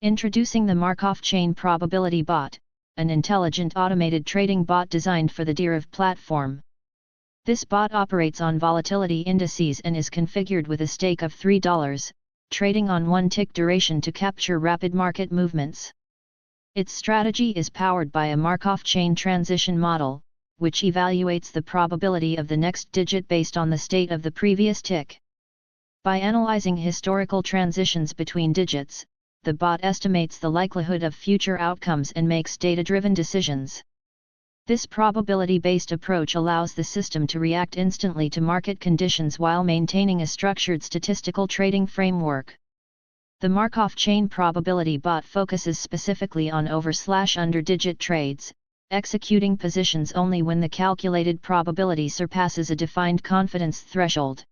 Introducing the Markov Chain Probability Bot, an intelligent automated trading bot designed for the Deriv platform. This bot operates on volatility indices and is configured with a stake of $3, trading on one-tick duration to capture rapid market movements. Its strategy is powered by a Markov chain transition model, which evaluates the probability of the next digit based on the state of the previous tick. By analyzing historical transitions between digits, the bot estimates the likelihood of future outcomes and makes data-driven decisions. This probability-based approach allows the system to react instantly to market conditions while maintaining a structured statistical trading framework. The Markov Chain Probability Bot focuses specifically on over/under digit trades, executing positions only when the calculated probability surpasses a defined confidence threshold.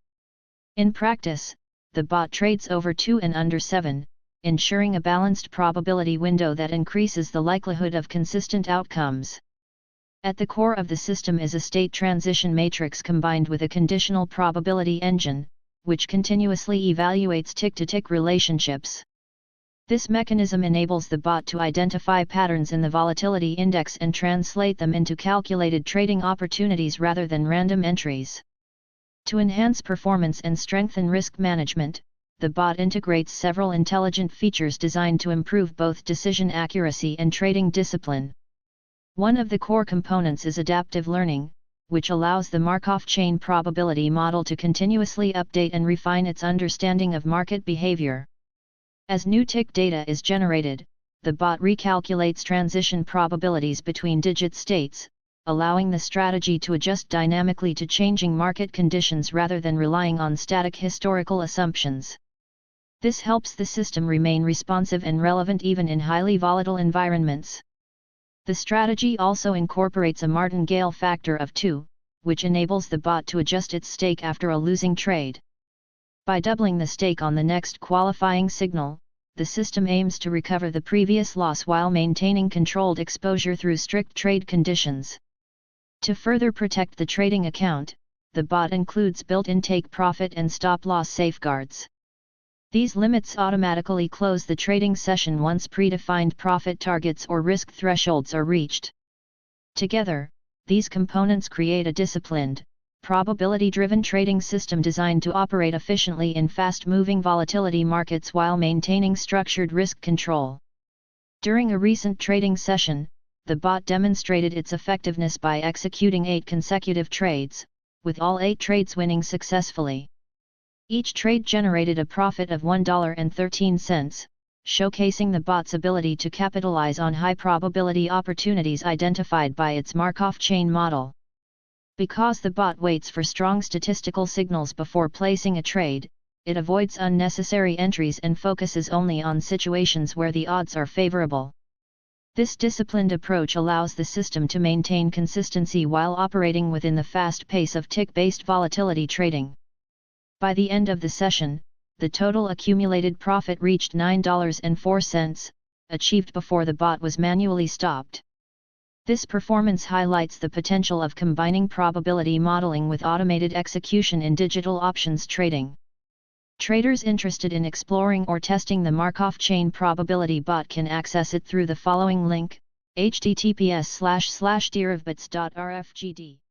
In practice, the bot trades over 2 and under 7, ensuring a balanced probability window that increases the likelihood of consistent outcomes. At the core of the system is a state transition matrix combined with a conditional probability engine, which continuously evaluates tick-to-tick relationships. This mechanism enables the bot to identify patterns in the volatility index and translate them into calculated trading opportunities rather than random entries. To enhance performance and strengthen risk management, the bot integrates several intelligent features designed to improve both decision accuracy and trading discipline. One of the core components is adaptive learning, which allows the Markov chain probability model to continuously update and refine its understanding of market behavior. As new tick data is generated, the bot recalculates transition probabilities between digit states, allowing the strategy to adjust dynamically to changing market conditions rather than relying on static historical assumptions. This helps the system remain responsive and relevant even in highly volatile environments. The strategy also incorporates a Martingale factor of 2, which enables the bot to adjust its stake after a losing trade. By doubling the stake on the next qualifying signal, the system aims to recover the previous loss while maintaining controlled exposure through strict trade conditions. To further protect the trading account, the bot includes built-in take profit and stop-loss safeguards. These limits automatically close the trading session once predefined profit targets or risk thresholds are reached. Together, these components create a disciplined, probability-driven trading system designed to operate efficiently in fast-moving volatility markets while maintaining structured risk control. During a recent trading session, the bot demonstrated its effectiveness by executing 8 consecutive trades, with all 8 trades winning successfully. Each trade generated a profit of $1.13, showcasing the bot's ability to capitalize on high-probability opportunities identified by its Markov chain model. Because the bot waits for strong statistical signals before placing a trade, it avoids unnecessary entries and focuses only on situations where the odds are favorable. This disciplined approach allows the system to maintain consistency while operating within the fast pace of tick-based volatility trading. By the end of the session, the total accumulated profit reached $9.04, achieved before the bot was manually stopped. This performance highlights the potential of combining probability modeling with automated execution in digital options trading. Traders interested in exploring or testing the Markov Chain Probability Bot can access it through the following link: https://derivbits.rfgd